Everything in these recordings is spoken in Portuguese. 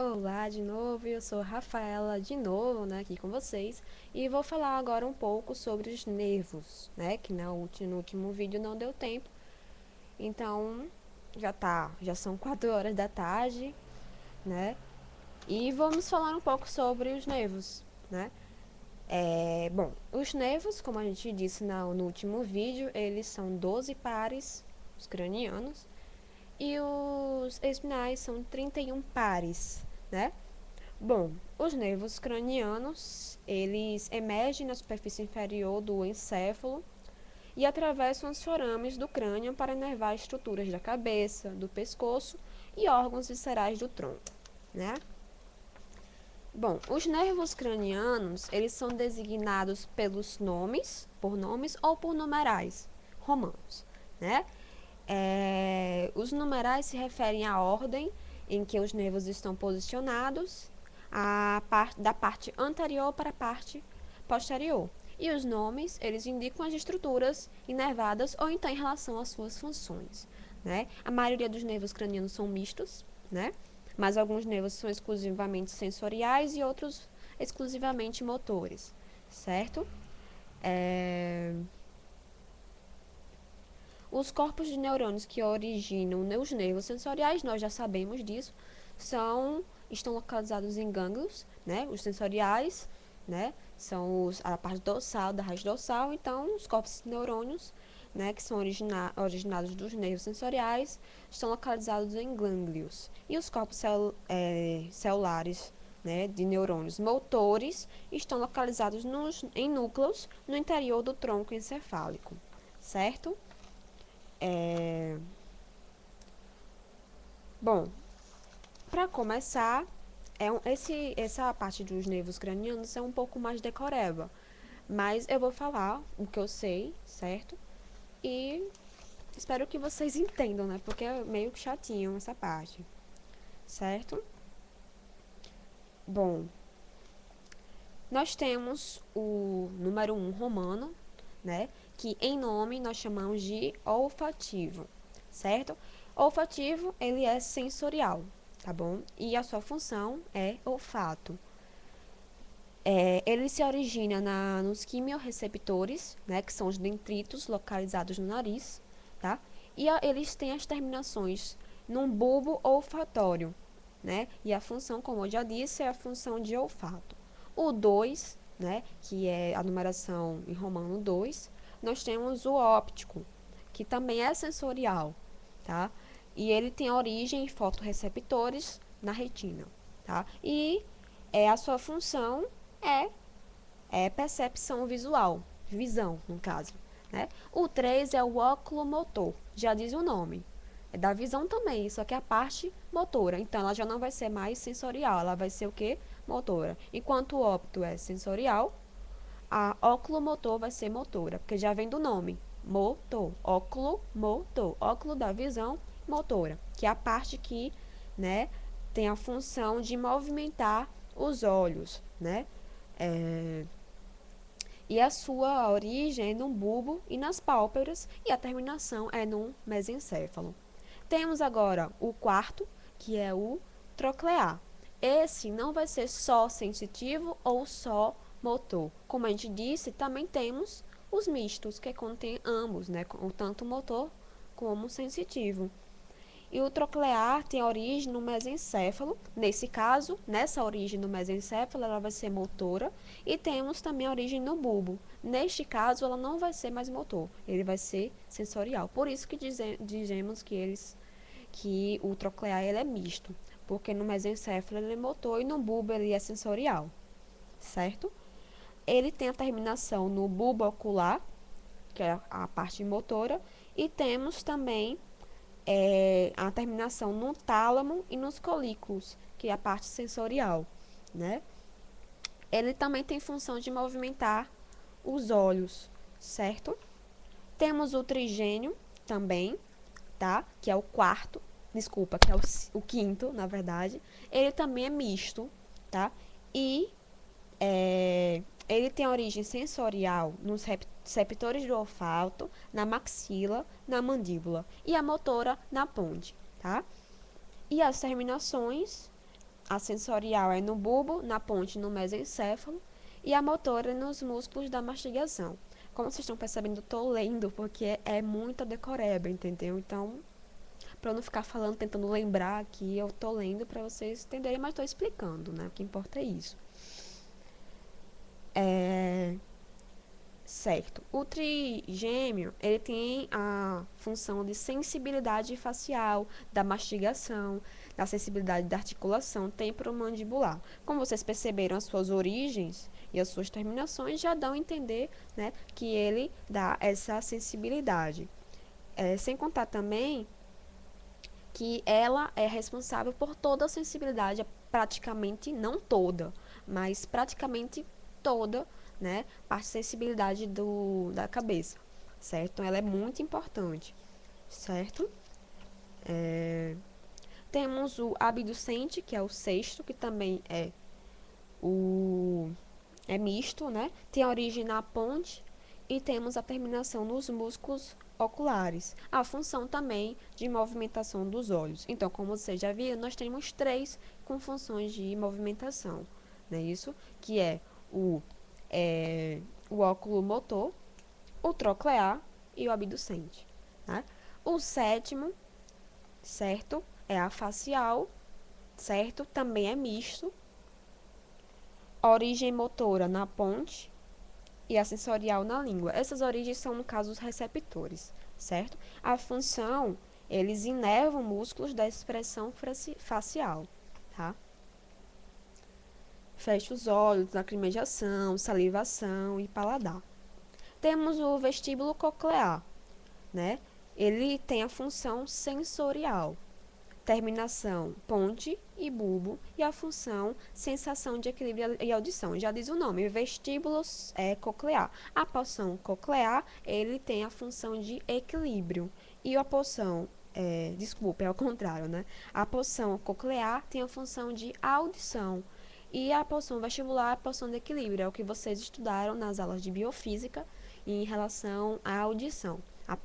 Olá de novo, eu sou Rafaela de novo, né, aqui com vocês, e vou falar agora um pouco sobre os nervos, né, que no último vídeo não deu tempo, então já são 4 horas da tarde, né, e vamos falar um pouco sobre os nervos, né. Bom, os nervos, como a gente disse no último vídeo, eles são 12 pares, os cranianos, e os espinais são 31 pares, né. Bom, os nervos cranianos, eles emergem na superfície inferior do encéfalo e atravessam os forames do crânio para inervar estruturas da cabeça, do pescoço e órgãos viscerais do tronco, né? Bom, os nervos cranianos, eles são designados por nomes ou por numerais romanos, né? Os numerais se referem à ordem em que os nervos estão posicionados, da parte anterior para a parte posterior. E os nomes, eles indicam as estruturas inervadas ou então em relação às suas funções, né? A maioria dos nervos cranianos são mistos, né? Mas alguns nervos são exclusivamente sensoriais e outros exclusivamente motores, certo? Os corpos de neurônios que originam os nervos sensoriais, nós já sabemos disso, estão localizados em gânglios, né? Os sensoriais, né? São a parte dorsal, da raiz dorsal. Então, os corpos de neurônios, né? Que são originados dos nervos sensoriais, estão localizados em gânglios. E os corpos celulares, né? De neurônios motores estão localizados em núcleos no interior do tronco encefálico, certo? Bom, para começar, essa parte dos nervos cranianos é um pouco mais decoreba, mas eu vou falar o que eu sei, certo? E espero que vocês entendam, né? Porque é meio chatinho essa parte, certo? Bom, nós temos o número 1 romano, né? Que em nome nós chamamos de olfativo, certo? Olfativo, ele é sensorial, tá bom? E a sua função é olfato. Ele se origina nos quimiorreceptores, né, que são os dendritos localizados no nariz, tá? E eles têm as terminações num bulbo olfatório, né? E a função, como eu já disse, é a função de olfato. O 2, né, que é a numeração em romano 2, nós temos o óptico, que também é sensorial, tá? E ele tem origem em fotorreceptores na retina, tá? E a sua função é, percepção visual, visão, no caso, né? O 3 é o oculomotor, já diz o nome. É da visão também, só que é a parte motora. Então, ela já não vai ser mais sensorial, ela vai ser o quê? Motora. Enquanto o óptico é sensorial, a oculomotor vai ser motora, porque já vem do nome. Motor, óculo, motor. Óculo da visão, motora, que é a parte que, né, tem a função de movimentar os olhos, né? E a sua origem é no bulbo e nas pálpebras, e a terminação é no mesencéfalo. Temos agora o quarto, que é o troclear. Esse não vai ser só sensitivo ou só motor. Como a gente disse, também temos os mistos, que contém ambos, né? Tanto motor como sensitivo. E o troclear tem origem no mesencéfalo. Nesse caso, nessa origem no mesencéfalo, ela vai ser motora. E temos também a origem no bulbo. Neste caso, ela não vai ser mais motor, ele vai ser sensorial. Por isso que dizemos que o troclear ele é misto, porque no mesencéfalo ele é motor e no bulbo ele é sensorial, certo? Ele tem a terminação no bulbo ocular, que é a parte motora, e temos também a terminação no tálamo e nos colículos, que é a parte sensorial, né? Ele também tem função de movimentar os olhos, certo? Temos o trigênio também, tá? Que é o quarto, desculpa, que é o quinto, na verdade. Ele também é misto, tá? E ele tem origem sensorial nos receptores do olfato, na maxila, na mandíbula e a motora na ponte, tá? E as terminações A sensorial é no bulbo, na ponte no mesencéfalo e a motora nos músculos da mastigação. Como vocês estão percebendo, eu tô lendo porque é muita decoreba, entendeu? Então, para eu não ficar falando, tentando lembrar aqui, eu tô lendo para vocês entenderem, mas tô explicando, né? O que importa é isso. Certo. O trigêmeo, ele tem a função de sensibilidade facial, da mastigação, da sensibilidade da articulação temporomandibular. Como vocês perceberam, as suas origens e as suas terminações já dão a entender, né, que ele dá essa sensibilidade. Sem contar também que ela é responsável por toda a sensibilidade, praticamente, não toda, mas praticamente toda, né, parte de sensibilidade da cabeça, certo? Então, ela é muito importante, certo? Temos o abducente, que é o sexto, que também é misto, né? Tem a origem na ponte e temos a terminação nos músculos oculares. A função também de movimentação dos olhos. Então, como você já viu, nós temos 3 com funções de movimentação, né? Isso que é o óculo motor, o troclear e o abducente, né? O sétimo, certo, é a facial, certo? Também é misto. Origem motora na ponte e a sensorial na língua. Essas origens são, no caso, os receptores, certo? A função, eles inervam músculos da expressão facial, tá? Fecha os olhos, lacrimejação, salivação e paladar. Temos o vestíbulo coclear, né? Ele tem a função sensorial, terminação ponte e bulbo e a função sensação de equilíbrio e audição. Já diz o nome, vestíbulo coclear. A porção coclear, ele tem a função de equilíbrio e a porção desculpa, é ao contrário, né? A porção coclear tem a função de audição e a porção vestibular, a porção de equilíbrio, é o que vocês estudaram nas aulas de biofísica em relação à audição. A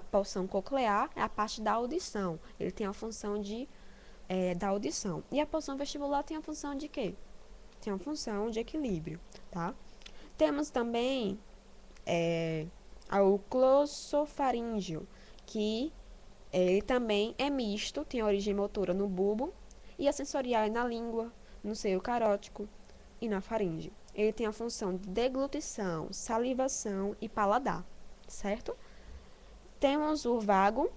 porção coclear é a parte da audição. Ele tem a função da audição. E a porção vestibular tem a função de quê? Tem a função de equilíbrio, tá? Temos também o glossofaríngeo, que ele também é misto, tem origem motora no bulbo, e a sensorial é na língua, no seio carótico e na faringe. Ele tem a função de deglutição, salivação e paladar, certo? Temos o vago,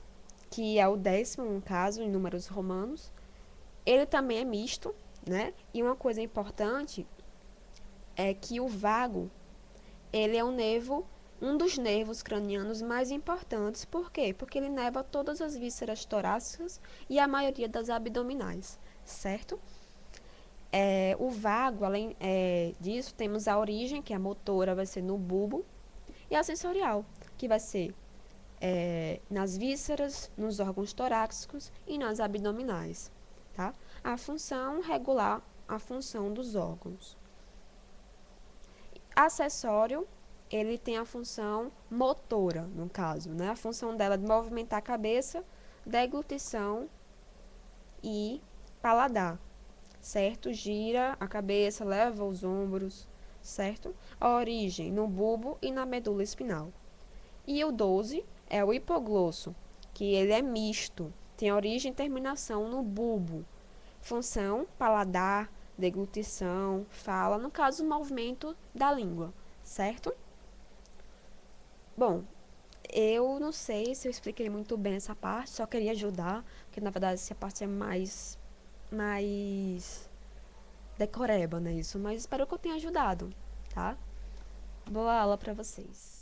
que é o 10º, no caso, em números romanos. Ele também é misto, né? E uma coisa importante é que o vago, ele é um dos nervos cranianos mais importantes. Por quê? Porque ele inerva todas as vísceras torácicas e a maioria das abdominais, certo? O vago, além disso, temos a origem, que é a motora, vai ser no bulbo, e a sensorial, que vai ser nas vísceras, nos órgãos torácicos e nas abdominais, tá? A função regular, a função dos órgãos. Acessório, ele tem a função motora, no caso, né? A função dela é de movimentar a cabeça, deglutição e paladar, certo? Gira a cabeça, leva os ombros, certo? A origem no bulbo e na medula espinhal. E o 12 é o hipoglosso, que ele é misto, tem origem e terminação no bulbo. Função, paladar, deglutição, fala, no caso, o movimento da língua, certo? Bom, eu não sei se eu expliquei muito bem essa parte, só queria ajudar, porque na verdade essa parte é mais decoreba, né, isso? Mas espero que eu tenha ajudado, tá? Boa aula pra vocês.